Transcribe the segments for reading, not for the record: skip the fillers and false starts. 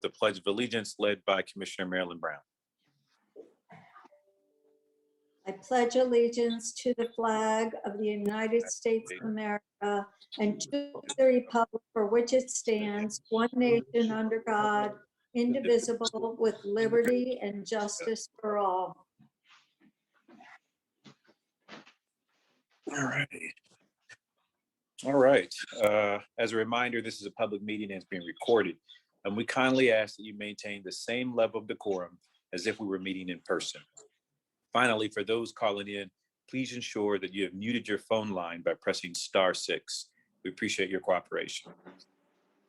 the Pledge of Allegiance led by Commissioner Marilyn Brown. I pledge allegiance to the flag of the United States of America and to the republic for which it stands, one nation under God, indivisible, with liberty and justice for all. All righty. All right. As a reminder, this is a public meeting and it's being recorded. And we kindly ask that you maintain the same level of decorum as if we were meeting in person. Finally, for those calling in, please ensure that you have muted your phone line by pressing *6. We appreciate your cooperation.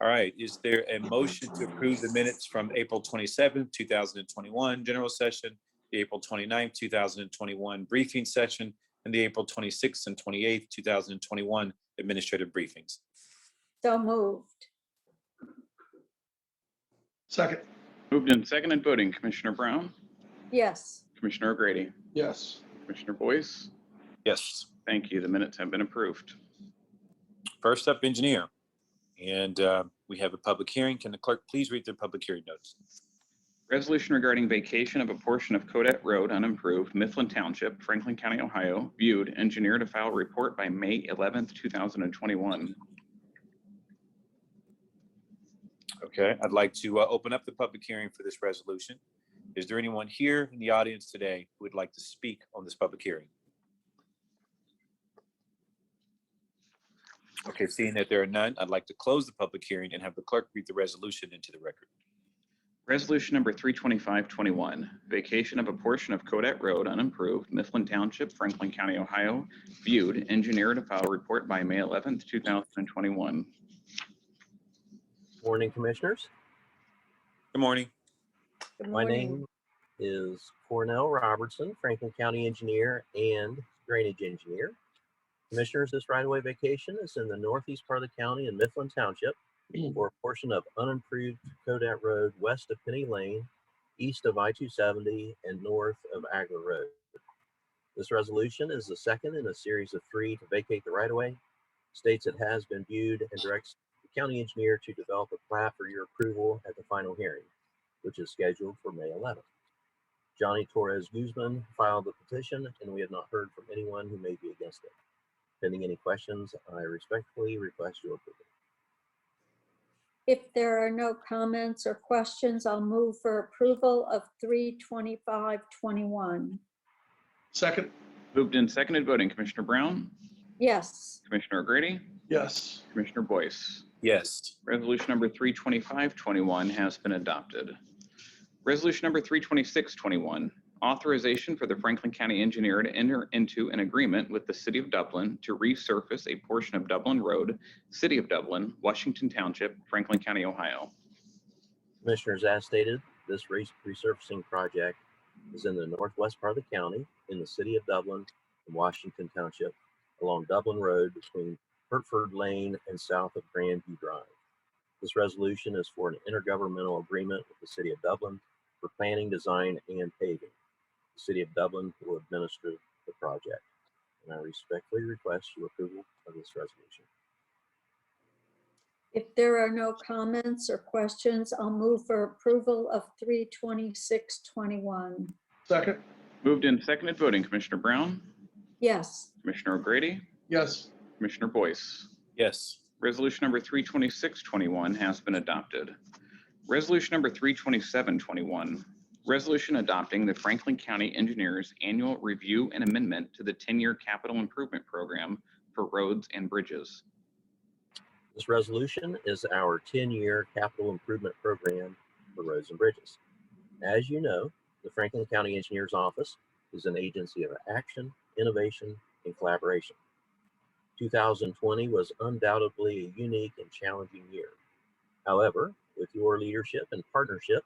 All right. Is there a motion to approve the minutes from April 27th, 2021 general session, the April 29th, 2021 briefing session, and the April 26th and 28th, 2021 administrative briefings? So moved. Second. Moved and seconded, voting Commissioner Brown, Yes. Commissioner O'Grady, Yes. Commissioner Boyce. Yes. Thank you. The minutes have been approved. First up, engineer. And we have a public hearing. Can the clerk please read the public hearing notice? Resolution regarding vacation of a portion of Codet Road unimproved, Mifflin Township, Franklin County, Ohio, viewed, engineer to file report by May 11th, 2021. Okay, I'd like to open up the public hearing for this resolution. Is there anyone here in the audience today who would like to speak on this public hearing? Okay, seeing that there are none, I'd like to close the public hearing and have the clerk read the resolution into the record. Resolution number 32521, vacation of a portion of Codet Road unimproved, Mifflin Township, Franklin County, Ohio, viewed, engineer to file report by May 11th, 2021. Morning, Commissioners. Good morning. Good My morning. name is Cornell Robertson, Franklin County Engineer and Drainage Engineer. Commissioners, this right-of-way vacation is in the northeast part of the county in Mifflin Township for a portion of unimproved Codet Road west of Penny Lane, east of I-270, and north of Agler Road. This resolution is the second in a series of 3 to vacate the right-of-way, states it has been viewed, and directs the county engineer to develop a plat for your approval at the final hearing, which is scheduled for May 11th. Johnny Torres Guzman filed the petition, and we have not heard from anyone who may be against it. Pending any questions, I respectfully request your approval. If there are no comments or questions, I'll move for approval of 32521. Second. Moved and seconded, voting Commissioner Brown, Yes. Commissioner O'Grady, Yes. Commissioner Boyce. Yes. Resolution number 32521 has been adopted. Resolution number 32621, authorization for the Franklin County Engineer to enter into an agreement with the City of Dublin to resurface a portion of Dublin Road, City of Dublin, Washington Township, Franklin County, Ohio. Commissioners, as stated, this resurfacing project is in the northwest part of the county in the City of Dublin and Washington Township along Dublin Road between Hertford Lane and south of Grandview Drive. This resolution is for an intergovernmental agreement with the City of Dublin for planning, design, and paving. The City of Dublin will administer the project, and I respectfully request your approval of this resolution. If there are no comments or questions, I'll move for approval of 32621. Second. Moved and seconded, voting Commissioner Brown, Yes. Commissioner O'Grady, Yes. Commissioner Boyce. Yes. Resolution number 32621 has been adopted. Resolution number 32721, resolution adopting the Franklin County Engineers Annual Review and Amendment to the 10-year Capital Improvement Program for roads and bridges. This resolution is our 10-year capital improvement program for roads and bridges. As you know, the Franklin County Engineers Office is an agency of action, innovation, and collaboration. 2020 was undoubtedly a unique and challenging year. However, with your leadership and partnership,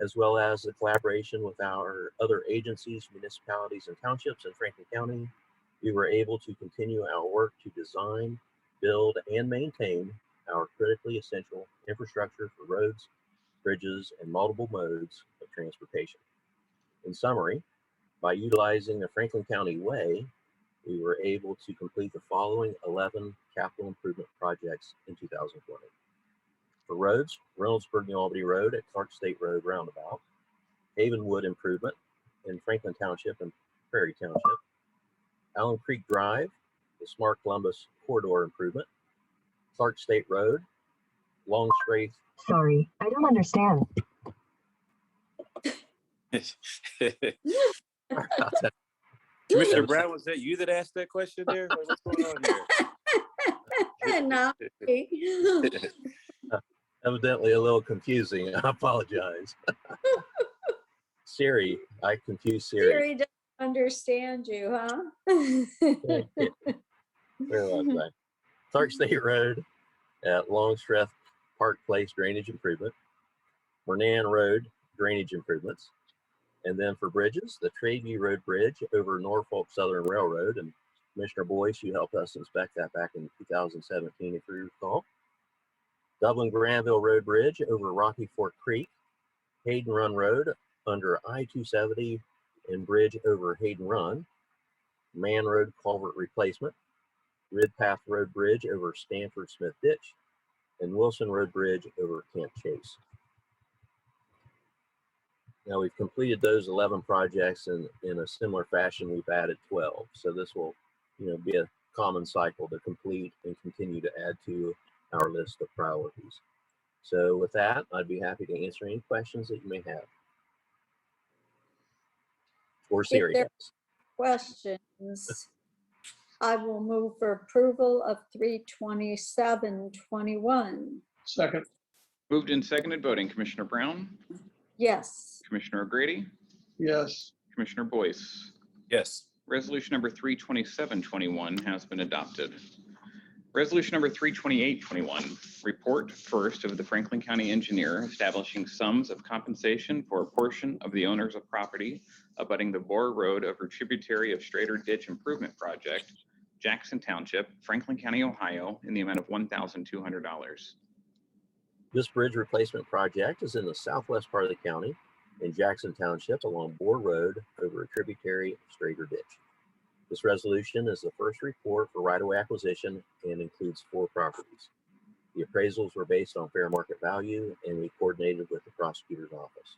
as well as the collaboration with our other agencies, municipalities, and townships in Franklin County, we were able to continue our work to design, build, and maintain our critically essential infrastructure for roads, bridges, and multiple modes of transportation. In summary, by utilizing the Franklin County Way, we were able to complete the following 11 capital improvement projects in 2020. For roads, Reynoldsburg and Albany Road at Clark State Road Roundabout, Havenwood Improvement in Franklin Township and Prairie Township, Allen Creek Drive, the Smart Columbus Corridor Improvement, Clark State Road, Longstrath. Sorry, I don't understand. Commissioner Brown, was that you that asked that question there? What's going on here? Not me. Evidently a little confusing. I apologize. Siri, I confused Siri. Siri doesn't understand you, huh? Where was I? Clark State Road at Longstreth Park Place Drainage Improvement, Mernan Road Drainage Improvements, and then for bridges, the Tradeview Road Bridge over Norfolk Southern Railroad. And Commissioner Boyce, you helped us inspect that back in 2017, if you recall. Dublin Granville Road Bridge over Rocky Fork Creek, Hayden Run Road under I-270 and bridge over Hayden Run, Man Road Culvert Replacement, Rid Path Road Bridge over Stanford Smith Ditch, and Wilson Road Bridge over Camp Chase. Now we've completed those 11 projects, and in a similar fashion, we've added 12. So this will, be a common cycle to complete and continue to add to our list of priorities. So with that, I'd be happy to answer any questions that you may have. Or Siri there- has. Questions? I will move for approval of 32721. second, Moved and seconded, voting Commissioner Brown, Yes. Commissioner O'Grady, yes, Commissioner Boyce. Yes. Resolution number 32721 has been adopted. Resolution number 32821, report first of the Franklin County Engineer establishing sums of compensation for a portion of the owners of property abutting the Boar Road over tributary of Strader Ditch Improvement Project, Jackson Township, Franklin County, Ohio, in the amount of $1,200. This bridge replacement project is in the southwest part of the county in Jackson Township along Boar Road over a tributary of Strader Ditch. This resolution is the first report for right-of-way acquisition and includes 4 properties. The appraisals were based on fair market value, and we coordinated with the prosecutor's office.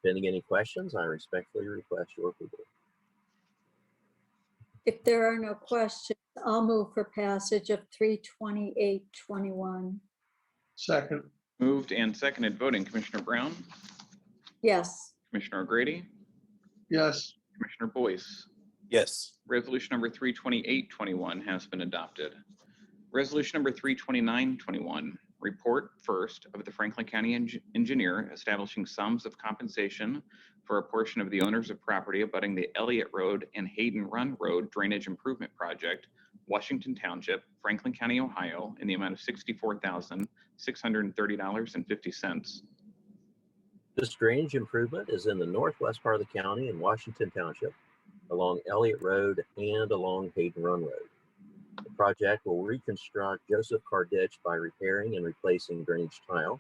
Pending any questions, I respectfully request your approval. If there are no questions, I'll move for passage of 32821. second, Moved and seconded, voting Commissioner Brown, Yes. Commissioner O'Grady, yes, Commissioner Boyce. Yes. Resolution number 32821 has been adopted. Resolution number 32921, report first of the Franklin County Engineer establishing sums of compensation for a portion of the owners of property abutting the Elliott Road and Hayden Run Road Drainage Improvement Project, Washington Township, Franklin County, Ohio, in the amount of $64,630.50. This drainage improvement is in the northwest part of the county in Washington Township along Elliott Road and along Hayden Run Road. The project will reconstruct Joseph Carr Ditch by repairing and replacing drainage tile,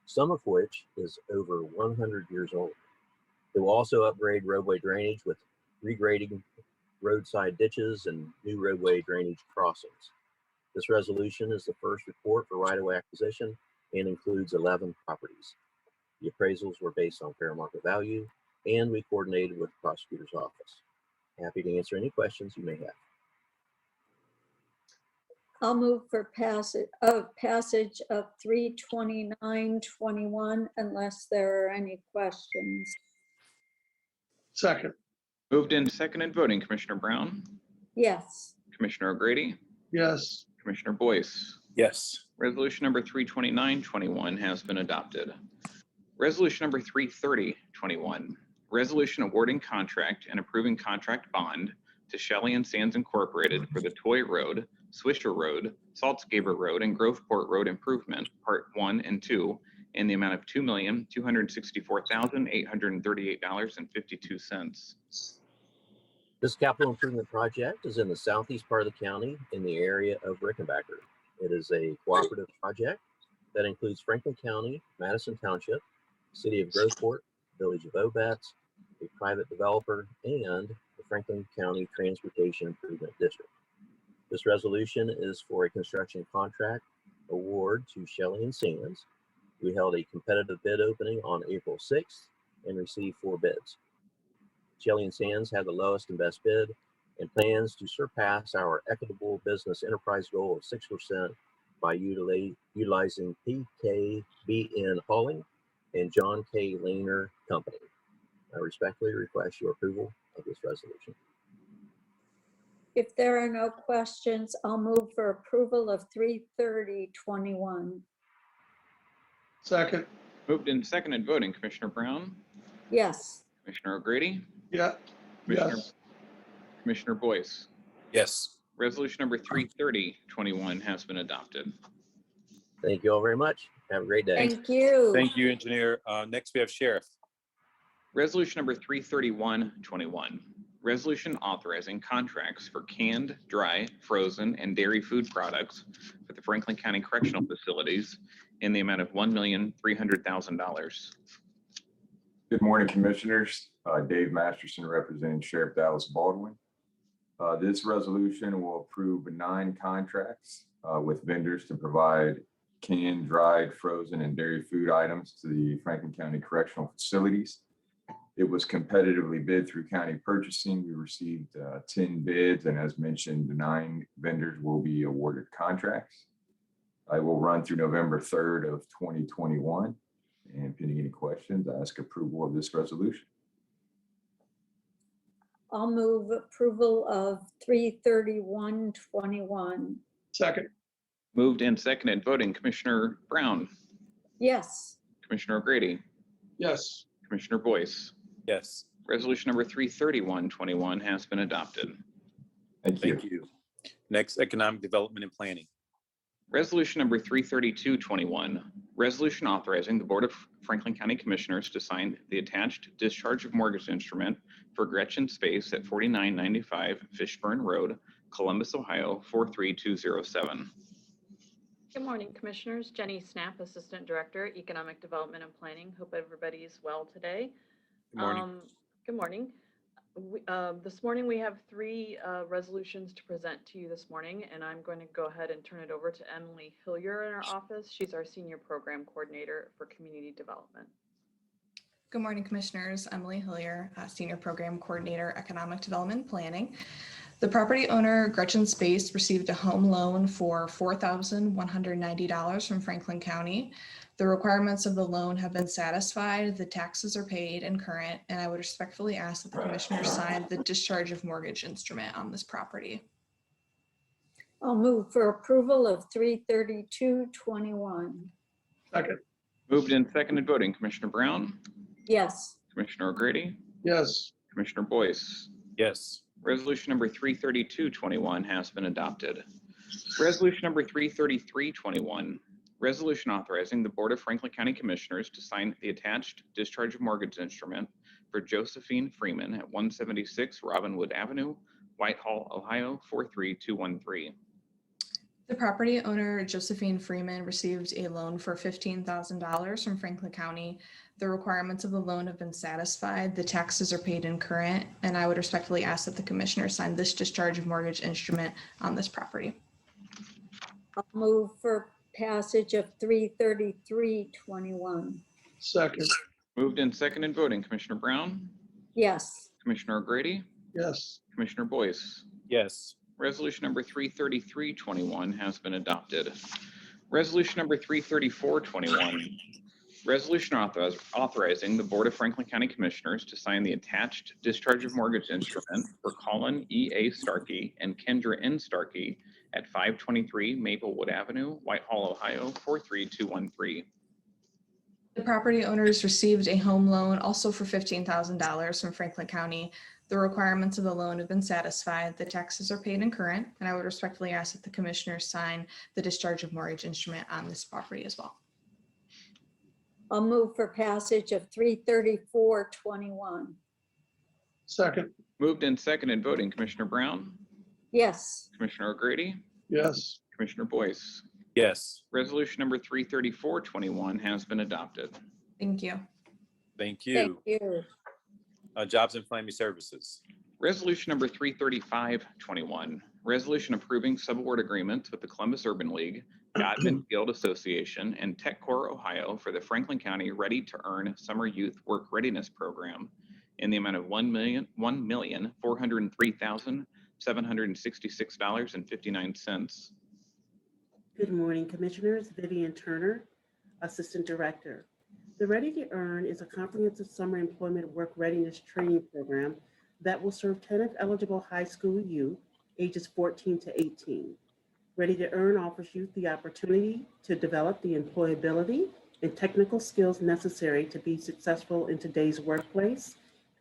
some of which is over 100 years old. It will also upgrade roadway drainage with regrading roadside ditches and new roadway drainage crossings. This resolution is the first report for right-of-way acquisition and includes 11 properties. The appraisals were based on fair market value, and we coordinated with the prosecutor's office. Happy to answer any questions you may have. I'll move for passage of 32921 unless there are any questions. second, Moved and seconded, voting Commissioner Brown, Yes. Commissioner O'Grady, yes, Commissioner Boyce. Yes. Resolution number 32921 has been adopted. Resolution number 33021, resolution awarding contract and approving contract bond to Shelley and Sands Incorporated for the Toy Road, Swisher Road, Saltzgaber Road, and Groveport Road Improvement, Part 1 and 2, in the amount of $2,264,838.52. This capital improvement project is in the southeast part of the county in the area of Rickenbacker. It is a cooperative project that includes Franklin County, Madison Township, City of Groveport, Village of Obetz, a private developer, and the Franklin County Transportation Improvement District. This resolution is for a construction contract award to Shelley and Sands We held a competitive bid opening on April 6th and received 4 bids. Shelley and Sands had the lowest and best bid and plans to surpass our equitable business enterprise goal of 6% by utilizing PKBN Hauling and John K. Lehner Company. I respectfully request your approval of this resolution. If there are no questions, I'll move for approval of 33021. second, Moved and seconded voting, Commissioner Brown, Yes. Commissioner O'Grady, yeah, Commissioner, yes, Commissioner Boyce. Yes. Resolution number 33021 has been adopted. Thank you all very much. Have a great day. Thank you. Thank you, engineer. Next we have Sheriff. Resolution number 33121. Resolution authorizing contracts for canned, dry, frozen, and dairy food products for the Franklin County Correctional Facilities in the amount of $1,300,000. Good morning, Commissioners. Dave Masterson representing Sheriff Dallas Baldwin. This resolution will approve 9 contracts with vendors to provide canned, dried, frozen, and dairy food items to the Franklin County Correctional Facilities. It was competitively bid through county purchasing. We received 10 bids, and as mentioned, 9 vendors will be awarded contracts. I will run through November 3rd of 2021. And pending any questions, I ask approval of this resolution. I'll move approval of 33121. second, Moved and seconded voting, Commissioner Brown, Yes. Commissioner O'Grady, yes, Commissioner Boyce. Yes. Resolution number 33121 has been adopted. Thank you. Thank you. Next, Economic Development and Planning. Resolution number 33221, resolution authorizing the Board of Franklin County Commissioners to sign the attached discharge of mortgage instrument for Gretchen Space at 4995 Fishburne Road, Columbus, Ohio, 43207. Good morning, Commissioners. Jenny Snap, Assistant Director, Economic Development and Planning. Hope everybody's well today. Good morning. Good morning. This morning we have 3 resolutions to present to you this morning, and I'm going to go ahead and turn it over to Emily Hillier in our office. She's our Senior Program Coordinator for Community Development. Good morning, Commissioners. Emily Hillier, Senior Program Coordinator, Economic Development Planning. The property owner, Gretchen Space, received a home loan for $4,190 from Franklin County. The requirements of the loan have been satisfied, the taxes are paid and current, and I would respectfully ask that the Commissioners sign the discharge of mortgage instrument on this property. I'll move for approval of 33221. second, Moved and seconded voting, Commissioner Brown, Yes. Commissioner O'Grady, yes, Commissioner Boyce. Yes. Resolution number 33221 has been adopted. Resolution number 33321, resolution authorizing the Board of Franklin County Commissioners to sign the attached discharge of mortgage instrument for Josephine Freeman at 176 Robinwood Avenue, Whitehall, Ohio, 43213. The property owner, Josephine Freeman, received a loan for $15,000 from Franklin County. The requirements of the loan have been satisfied, the taxes are paid and current, and I would respectfully ask that the Commissioners sign this discharge of mortgage instrument on this property. I'll move for passage of 33321. second, Moved and seconded voting, Commissioner Brown, Yes. Commissioner O'Grady, yes, Commissioner Boyce. Yes. Resolution number 33321 has been adopted. Resolution number 33421, resolution authorizing the Board of Franklin County Commissioners to sign the attached discharge of mortgage instrument for Colin E.A. Starkey and Kendra N. Starkey at 523 Maplewood Avenue, Whitehall, Ohio, 43213. The property owners received a home loan also for $15,000 from Franklin County. The requirements of the loan have been satisfied, the taxes are paid and current, and I would respectfully ask that the Commissioners sign the discharge of mortgage instrument on this property as well. I'll move for passage of 33421. second, Moved and seconded voting, Commissioner Brown, Yes. Commissioner O'Grady, yes, Commissioner Boyce. Yes. Resolution number 33421 has been adopted. Thank you. Thank Thank you. you. Jobs and Family Services. Resolution number 33521, resolution approving subaward agreements with the Columbus Urban League Godman Guild Association, and TechCore Ohio for the Franklin County Ready to Earn Summer Youth Work Readiness Program in the amount of $1,403,766.59. Good morning, Commissioners. Vivian Turner, Assistant Director. The Ready to Earn is a comprehensive summer employment work readiness training program that will serve TANF-eligible high school youth ages 14 to 18. Ready to Earn offers youth the opportunity to develop the employability and technical skills necessary to be successful in today's workplace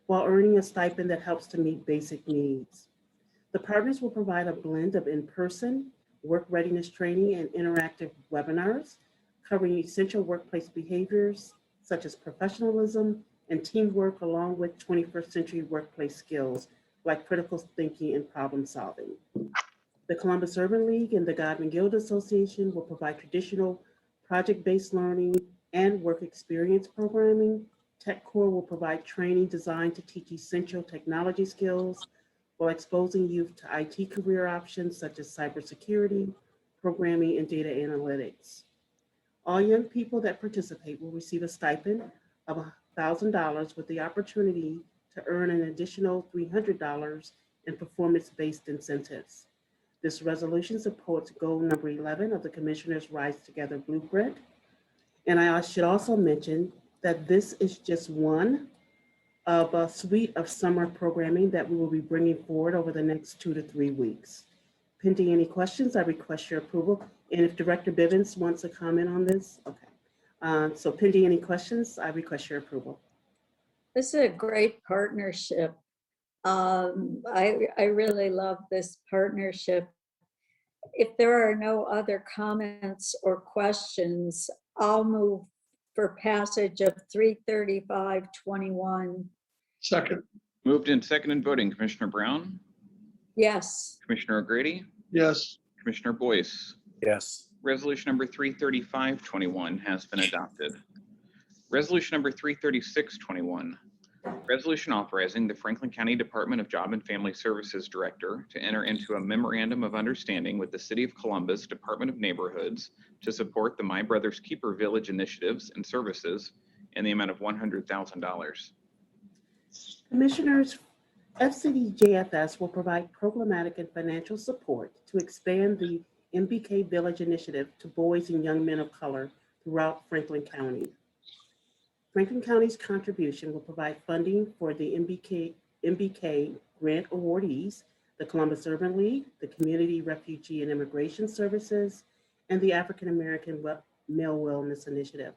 while earning a stipend that helps to meet basic needs. The partners will provide a blend of in-person work readiness training and interactive webinars covering essential workplace behaviors such as professionalism and teamwork, along with 21st century workplace skills like critical thinking and problem solving. The Columbus Urban League and the Godman Guild Association will provide traditional project-based learning and work experience programming. TechCore will provide training designed to teach essential technology skills while exposing youth to IT career options such as cybersecurity, programming, and data analytics. All young people that participate will receive a stipend of $1,000 with the opportunity to earn an additional $300 in performance-based incentives. This resolution supports goal number 11 of the Commissioners' Rise Together Blueprint. And I should also mention that this is just one of a suite of summer programming that we will be bringing forward over the next 2 to 3 weeks. Pending any questions, I request your approval. And if Director Bivens wants to comment on this, okay. So pending any questions, I request your approval. This is a great partnership. I really love this partnership. If there are no other comments or questions, I'll move for passage of 33521. Second. Moved and seconded voting, Commissioner Brown, Yes. Commissioner O'Grady, Yes. Commissioner Boyce. Yes. Resolution number 33521 has been adopted. Resolution number 33621, resolution authorizing the Franklin County Department of Job and Family Services Director to enter into a memorandum of understanding with the City of Columbus Department of Neighborhoods to support the My Brother's Keeper Village initiatives and services in the amount of $100,000. Commissioners, FCDJFS will provide programmatic and financial support to expand the MBK Village initiative to boys and young men of color throughout Franklin County. Franklin County's contribution will provide funding for the MBK grant awardees, the Columbus Urban League, the Community Refugee and Immigration Services, and the African American Male Wellness Initiative,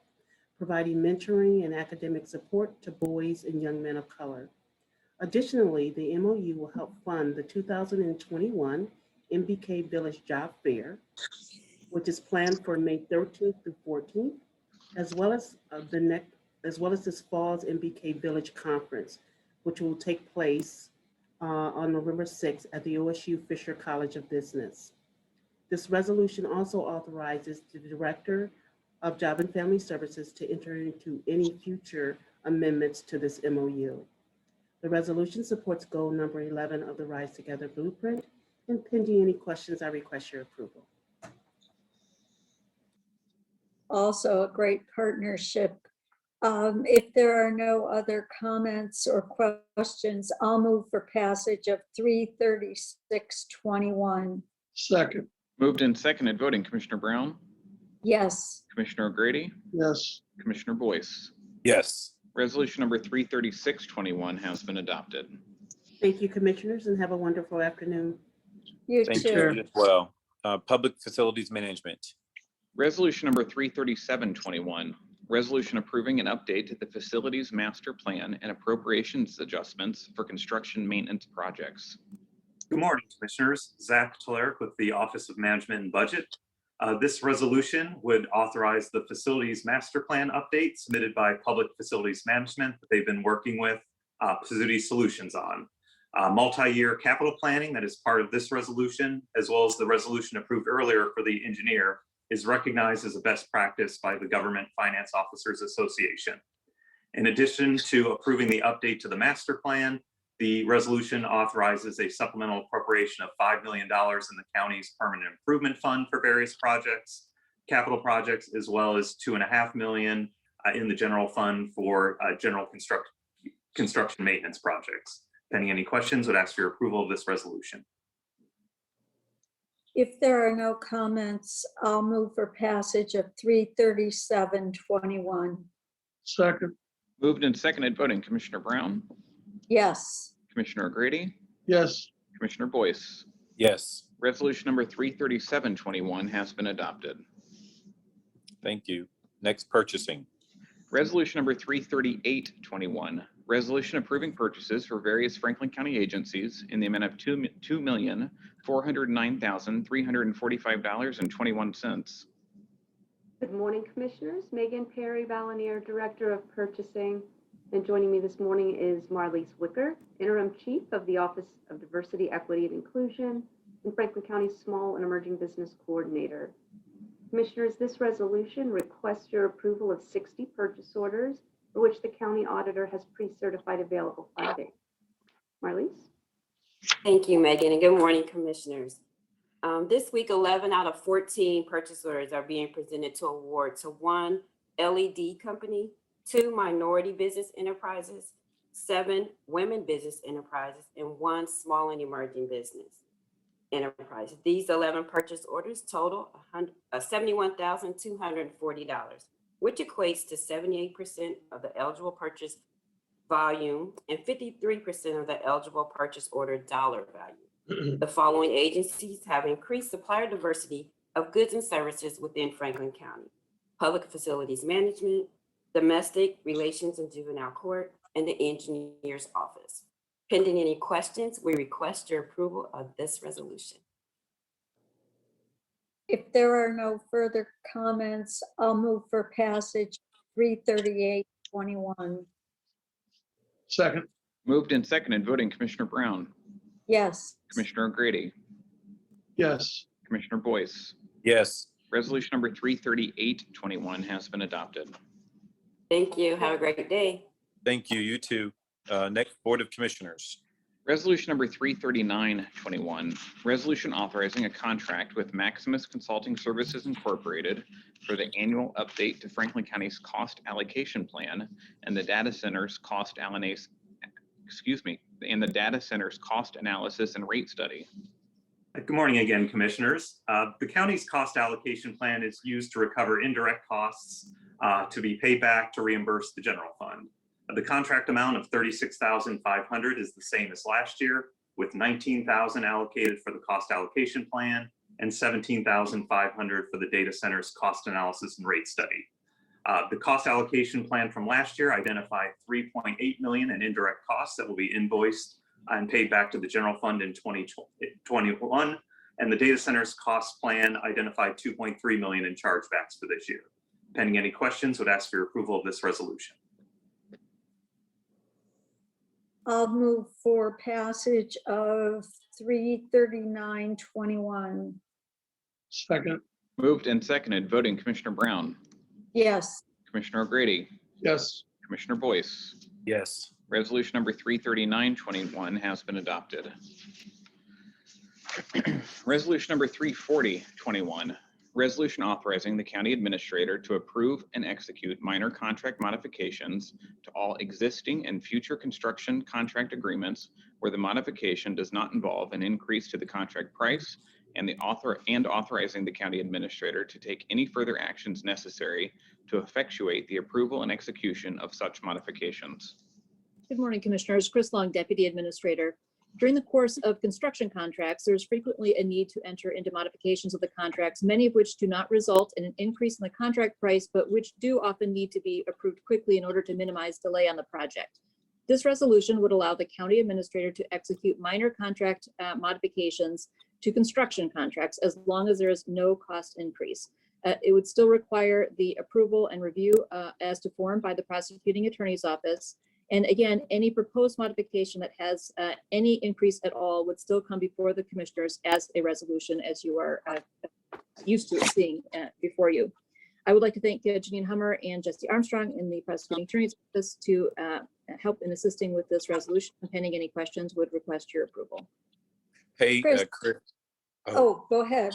providing mentoring and academic support to boys and young men of color. Additionally, the MOU will help fund the 2021 MBK Village Job Fair, which is planned for May 13th through 14th, as well as this fall's MBK Village Conference, which will take place on November 6th at the OSU Fisher College of Business. This resolution also authorizes the Director of Job and Family Services to enter into any future amendments to this MOU. The resolution supports goal number 11 of the Rise Together Blueprint, and pending any questions, I request your approval. Also a great partnership. If there are no other comments or questions, I'll move for passage of 33621. Second. Moved and seconded voting, Commissioner Brown, Yes. Commissioner O'Grady, Yes. Commissioner Boyce. Yes. Resolution number 33621 has been adopted. Thank you, Commissioners, and have a wonderful afternoon. You Thank too. you as well. Public Facilities Management. Resolution number 33721, resolution approving an update to the Facilities Master Plan and appropriations adjustments for construction maintenance projects. Good morning, Commissioners. Zach Telerik with the Office of Management and Budget. This resolution would authorize the Facilities Master Plan update submitted by Public Facilities Management that they've been working with Pizzuti Solutions on. Multi-year capital planning that is part of this resolution, as well as the resolution approved earlier for the engineer, is recognized as a best practice by the Government Finance Officers Association. In addition to approving the update to the master plan, the resolution authorizes a supplemental appropriation of $5 million in the county's permanent improvement fund for various projects, capital projects, as well as $2.5 million in the general fund for general construction maintenance projects. Pending any questions, would ask for your approval of this resolution. If there are no comments, I'll move for passage of 33721. second, Moved and seconded, voting Commissioner Brown, Yes. Commissioner O'Grady, yes, Commissioner Boyce. Yes, Resolution number 33721 has been adopted. thank you. Next, purchasing. Resolution number 33821, resolution approving purchases for various Franklin County agencies in the amount of $2,409,345.21. Good morning, Commissioners. Megan Perry Balanier, Director of Purchasing. And joining me this morning is Marlise Wicker, Interim Chief of the Office of Diversity, Equity, and Inclusion, and Franklin County Small and Emerging Business Coordinator. Commissioners, this resolution requests your approval of 60 purchase orders for which the county auditor has pre-certified available funding. Marlise? Thank you, Megan, and good morning, Commissioners. This week, 11 out of 14 purchase orders are being presented to award to 1 LED company, 2 minority business enterprises, 7 women business enterprises, and 1 small and emerging business enterprise. These 11 purchase orders total $71,240, which equates to 78% of the eligible purchase volume and 53% of the eligible purchase order dollar value. The following agencies have increased supplier diversity of goods and services within Franklin County: Public Facilities Management, Domestic Relations and Juvenile Court, and the Engineer's Office. Pending any questions, we request your approval of this resolution. If there are no further comments, I'll move for passage 33821. second, Moved and seconded, voting Commissioner Brown, Yes. Commissioner O'Grady, yes, Commissioner Boyce. Yes, Resolution number 33821 has been adopted. Thank you. Have a great day. thank you. You too. Next, Board of Commissioners. Resolution number 33921, resolution authorizing a contract with Maximus Consulting Services Incorporated for the annual update to Franklin County's cost allocation plan and the data center's cost analysis, and the data center's cost analysis and rate study. Good morning again, Commissioners. The county's cost allocation plan is used to recover indirect costs to be paid back to reimburse the general fund. The contract amount of $36,500 is the same as last year, with $19,000 allocated for the cost allocation plan and $17,500 for the data center's cost analysis and rate study. The cost allocation plan from last year identified $3.8 million in indirect costs that will be invoiced and paid back to the general fund in 2021. And the data center's cost plan identified $2.3 million in chargebacks for this year. Pending any questions, would ask for your approval of this resolution. I'll move for passage of 33921. second, Moved and seconded, voting Commissioner Brown, Yes. Commissioner O'Grady, yes, Commissioner Boyce. Yes, Resolution number 33921 has been adopted. Resolution number 34021, resolution authorizing the county administrator to approve and execute minor contract modifications to all existing and future construction contract agreements where the modification does not involve an increase to the contract price, and authorizing the county administrator to take any further actions necessary to effectuate the approval and execution of such modifications. Good morning, Commissioners. Chris Long, Deputy Administrator. During the course of construction contracts, there's frequently a need to enter into modifications of the contracts, many of which do not result in an increase in the contract price, but which do often need to be approved quickly in order to minimize delay on the project. This resolution would allow the county administrator to execute minor contract modifications to construction contracts as long as there is no cost increase. It would still require the approval and review as to form by the prosecuting attorney's office. And again, any proposed modification that has any increase at all would still come before the commissioners as a resolution, as you are used to seeing before you. I would like to thank Janine Hummer and Jesse Armstrong in the prosecuting attorney's office to help in assisting with this resolution. Pending any questions, would request your approval. hey, Chris. Chris. Oh, go ahead.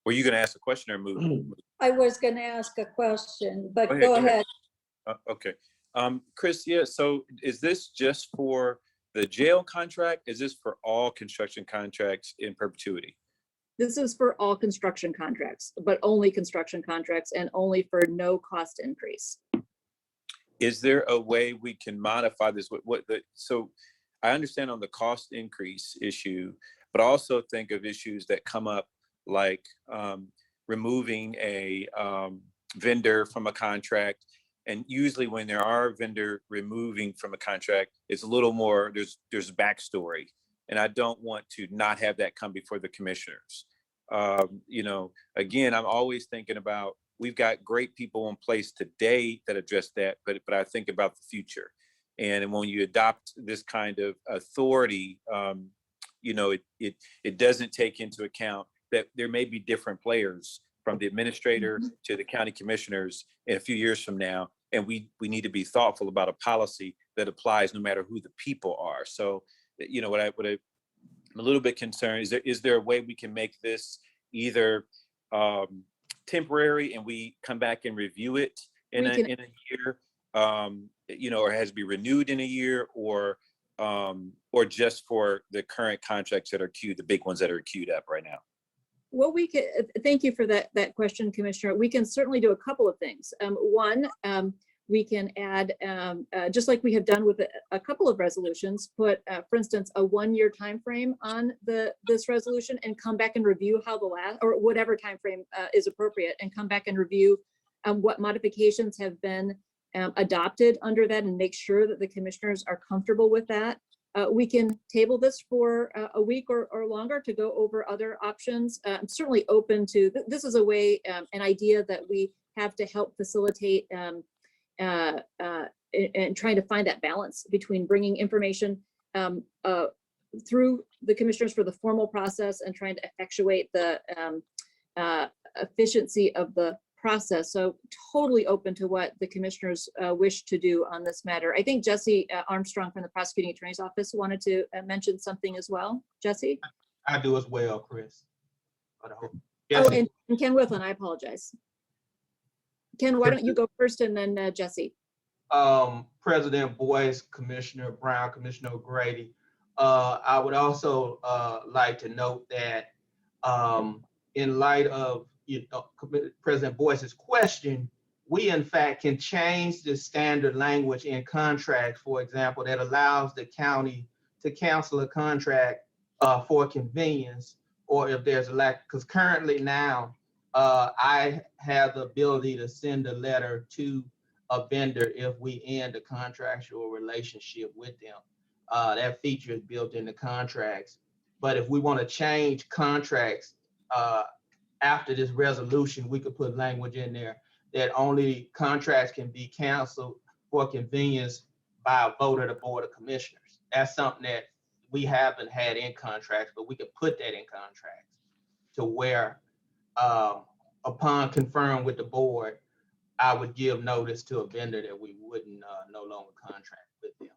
Were you going to ask a question or move? I was going to ask a question, but Go ahead, go go ahead. ahead. Okay. Chris, yeah, so is this just for the jail contract? Is this for all construction contracts in perpetuity? This is for all construction contracts, but only construction contracts and only for no cost increase. Is there a way we can modify this? So I understand on the cost increase issue, but also think of issues that come up like removing a vendor from a contract. And usually when there are vendor removing from a contract, it's a little more, there's backstory. And I don't want to not have that come before the commissioners. You know, again, I'm always thinking about, we've got great people in place today that address that, but I think about the future. And when you adopt this kind of authority, you know, it doesn't take into account that there may be different players from the administrator to the county commissioners in a few years from now. And we need to be thoughtful about a policy that applies no matter who the people are. So, you know, I'm a little bit concerned, is there a way we can make this either temporary and we come back and review it in a year, you know, or has to be renewed in a year, or just for the current contracts that are queued, the big ones that are queued up right now? Well, we can, thank you for that question, Commissioner. We can certainly do a couple of things. One, we can add, just like we have done with a couple of resolutions, put, for instance, a 1-year time frame on this resolution and come back and review how the last, or whatever time frame is appropriate, and come back and review what modifications have been adopted under that, and make sure that the commissioners are comfortable with that. We can table this for a week or longer to go over other options. I'm certainly open to, this is a way, an idea that we have to help facilitate and trying to find that balance between bringing information through the commissioners for the formal process and trying to effectuate the efficiency of the process. So totally open to what the commissioners wish to do on this matter. I think Jesse Armstrong from the prosecuting attorney's office wanted to mention something as well. Jesse? I do as well, Chris. Oh, and Ken Whitland, I apologize. Ken, why don't you go first, and then Jesse? President Boyce, Commissioner Brown, Commissioner O'Grady. I would also like to note that in light of President Boyce's question, we in fact can change the standard language in contracts, for example, that allows the county to cancel a contract for convenience, or if there's a lack, because currently now I have the ability to send a letter to a vendor if we end a contractual relationship with them. That feature is built into contracts. But if we want to change contracts after this resolution, we could put language in there that only contracts can be canceled for convenience by a vote of the Board of Commissioners. That's something that we haven't had in contracts, but we could put that in contracts to where upon conferring with the board, I would give notice to a vendor that we wouldn't no longer contract with them.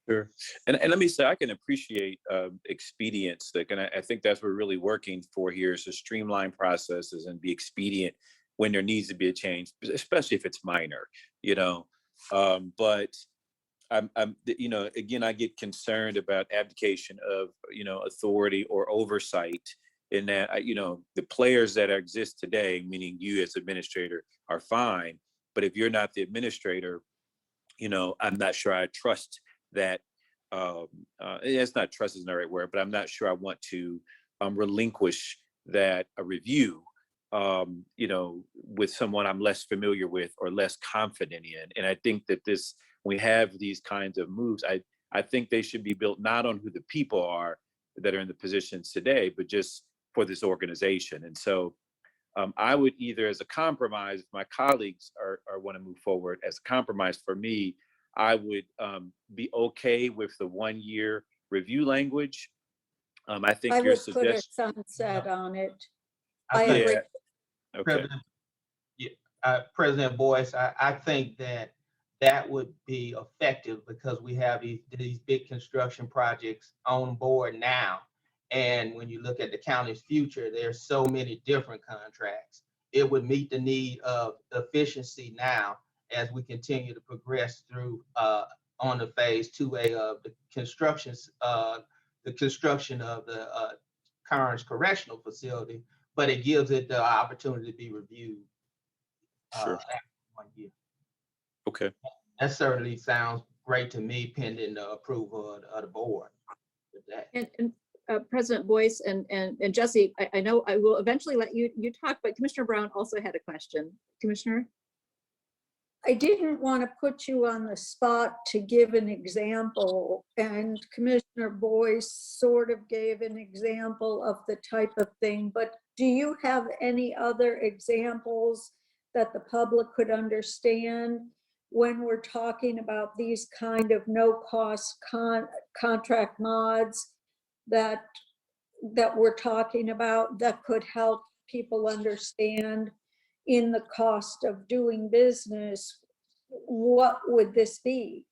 Sure. And let me say, I can appreciate expedience. And I think that's what we're really working for here, is to streamline processes and be expedient when there needs to be a change, especially if it's minor, you know. But I'm, you know, again, I get concerned about abdication of, you know, authority or oversight, in that, you know, the players that exist today, meaning you as administrator, are fine. But if you're not the administrator, you know, I'm not sure I trust that. It's not trust isn't the right word, but I'm not sure I want to relinquish that a review, you know, with someone I'm less familiar with or less confident in. And I think that when we have these kinds of moves, I think they should be built not on who the people are that are in the positions today, but just for this organization. And so I would either, as a compromise, if my colleagues are want to move forward, as a compromise for me, I would be okay with the 1-year review language. I think I your would put a suggestion. sunset on it. I I think- agree. Okay. President Boyce, I think that would be effective because we have these big construction projects on board now. And when you look at the county's future, there's so many different contracts. It would meet the need of efficiency now as we continue to progress through on the phase 2A of the construction of the Carnes Correctional Facility, but it gives it the opportunity to be reviewed Sure. after 1 year. Okay. That certainly sounds great to me, pending the approval of the board with that. And President Boyce and Jesse, I know I will eventually let you talk, but Commissioner Brown also had a question. Commissioner? I didn't want to put you on the spot to give an example, and Commissioner Boyce sort of gave an example of the type of thing, but do you have any other examples that the public could understand when we're talking about these kind of no-cost contract mods that we're talking about that could help people understand in the cost of doing business? What would this be?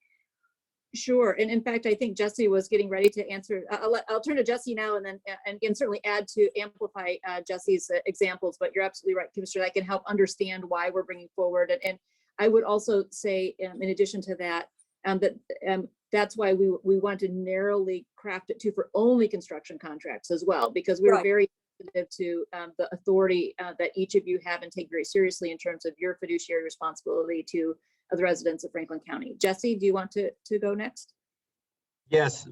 Sure. And in fact, I think Jesse was getting ready to answer. I'll turn to Jesse now and then and certainly add to amplify Jesse's examples, but you're absolutely right, Commissioner. That can help understand why we're bringing forward. And I would also say, in addition to that, that's why we want to narrowly craft it for only construction contracts as well, because we're very sensitive to the authority that each of you have and take very seriously in terms of your fiduciary responsibility to the residents of Franklin County. Jesse, do you want to go next? Yes,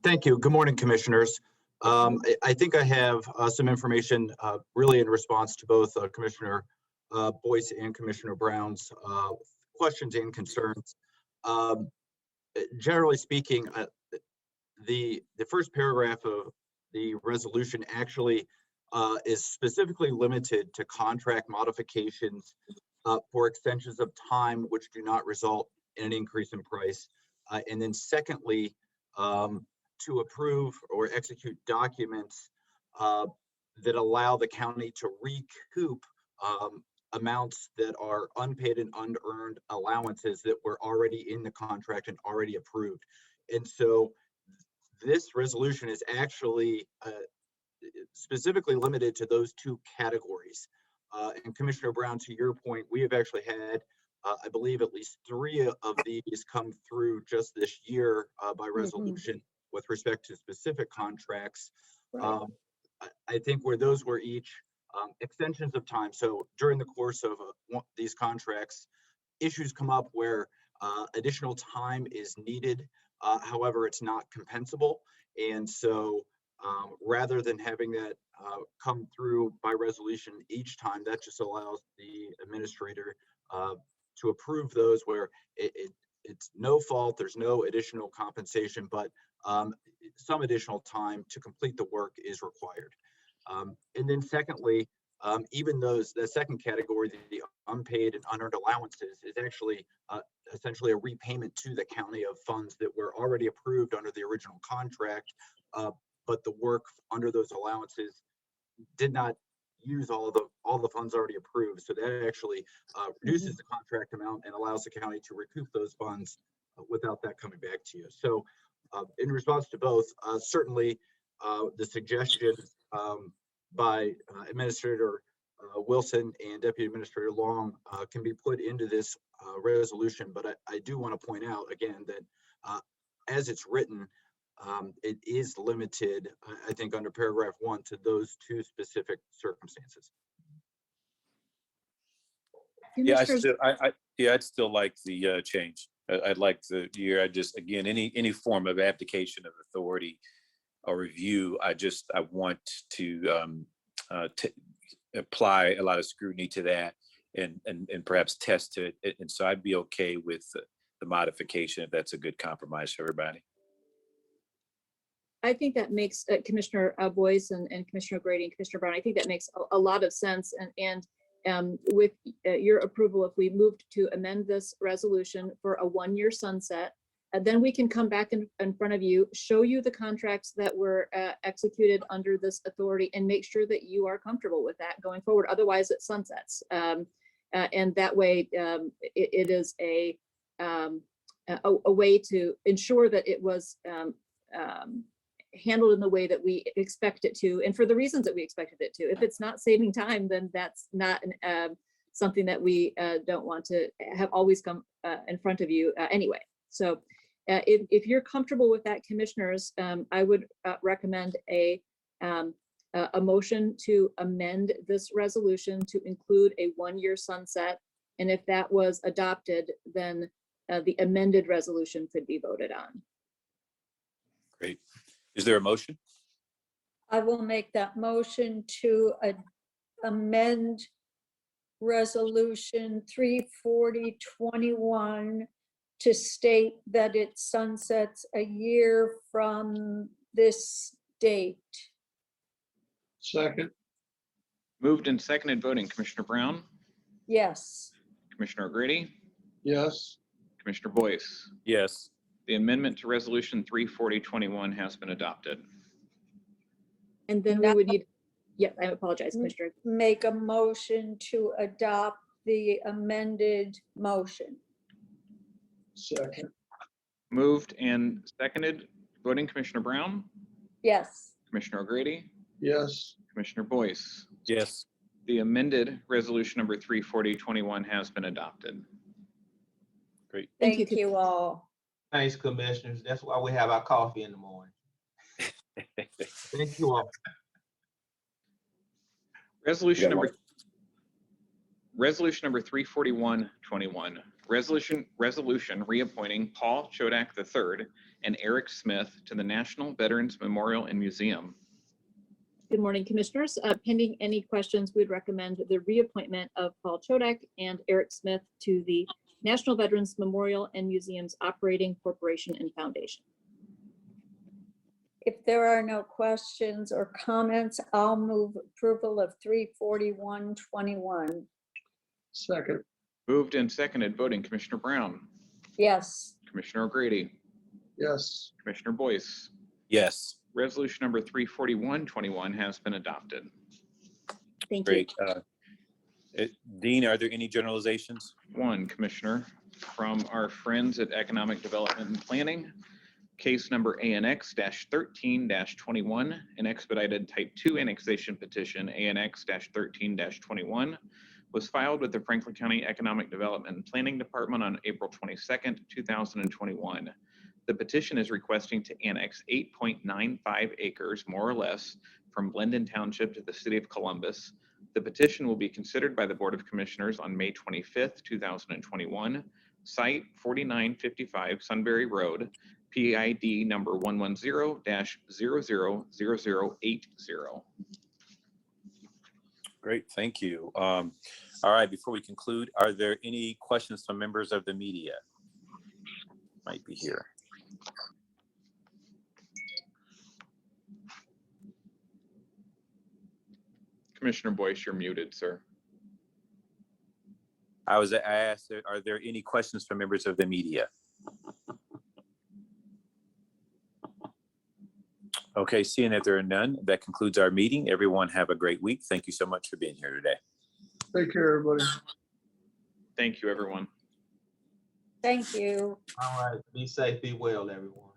thank you. Good morning, Commissioners. I think I have some information really in response to both Commissioner Boyce and Commissioner Brown's questions and concerns. Generally speaking, the first paragraph of the resolution actually is specifically limited to contract modifications for extensions of time which do not result in an increase in price. And then secondly, to approve or execute documents that allow the county to recoup amounts that are unpaid and unearned allowances that were already in the contract and already approved. And so this resolution is actually specifically limited to those two categories. And Commissioner Brown, to your point, we have actually had, I believe, at least 3 of these come through just this year by resolution with respect to specific contracts. I think where those were each extensions of time. So during the course of these contracts, issues come up where additional time is needed. However, it's not compensable. And so rather than having that come through by resolution each time, that just allows the administrator to approve those where it's no fault, there's no additional compensation, but some additional time to complete the work is required. And then secondly, even the second category, the unpaid and unearned allowances, is actually essentially a repayment to the county of funds that were already approved under the original contract, but the work under those allowances did not use all the funds already approved. So that actually reduces the contract amount and allows the county to recoup those funds without that coming back to you. So in response to both, certainly the suggestion by Administrator Wilson and Deputy Administrator Long can be put into this resolution, but I do want to point out again that as it's written, it is limited, I think, under paragraph 1 to those 2 specific circumstances. Yeah, I'd still like the change. I'd like the year. I just, again, any form of abdication of authority or review, I want to apply a lot of scrutiny to that and perhaps test to it. And so I'd be okay with the modification if that's a good compromise for everybody. I think that makes Commissioner Boyce and Commissioner Grady and Commissioner Brown, I think that makes a lot of sense. And with your approval, if we moved to amend this resolution for a 1-year sunset, then we can come back in front of you, show you the contracts that were executed under this authority, and make sure that you are comfortable with that going forward. Otherwise, it sunsets. And that way, it is a way to ensure that it was handled in the way that we expect it to, and for the reasons that we expected it to. If it's not saving time, then that's not something that we don't want to have always come in front of you anyway. So if you're comfortable with that, commissioners, I would recommend a motion to amend this resolution to include a 1-year sunset. And if that was adopted, then the amended resolution could be voted on. Great. Is there a motion? I will make that motion to amend Resolution 34021 to state that it sunsets a year from this date. Second. Moved and seconded voting, Commissioner Brown, Yes. Commissioner O'Grady, Yes. Commissioner Boyce. Yes. The amendment to Resolution 34021 has been adopted. And then we would need, yeah, I apologize, Commissioner. Make a motion to adopt the amended motion. Second. Moved and seconded voting, Commissioner Brown, Yes. Commissioner O'Grady, Yes. Commissioner Boyce. Yes. The amended resolution number 34021 has been adopted. Great. Thank you all. Thanks, commissioners. That's why we have our coffee in the morning. Thank you all. Resolution number 34121. Resolution reappointing Paul Chodak III and Eric Smith to the National Veterans Memorial and Museum. Good morning, commissioners. Pending any questions, we'd recommend the reappointment of Paul Chodak and Eric Smith to the National Veterans Memorial and Museums Operating Corporation and Foundation. If there are no questions or comments, I'll move approval of 34121. Second. Moved and seconded voting, Commissioner Brown, Yes. Commissioner O'Grady, Yes. Commissioner Boyce. Yes. Resolution number 34121 has been adopted. Thank Great. Dean, are there any generalizations? One, Commissioner, from our friends at Economic Development and Planning, case number ANX-13-21, an expedited type 2 annexation petition ANX-13-21 was filed with the Franklin County Economic Development and Planning Department on April 22nd, 2021. The petition is requesting to annex 8.95 acres, more or less, from Blendon Township to the city of Columbus. The petition will be considered by the Board of Commissioners on May 25th, 2021. Site 4955 Sunbury Road, PID number 110-000080. Great, thank you. All right, before we conclude, are there any questions from members of the media? Might be here. Commissioner Boyce, you're muted, sir. I asked, are there any questions from members of the media? Okay, seeing that there are none, that concludes our meeting. Everyone have a great week. Thank you so much for being here today. Take care, everybody. Thank you, everyone. Thank you. All right. Be safe, be well, everyone.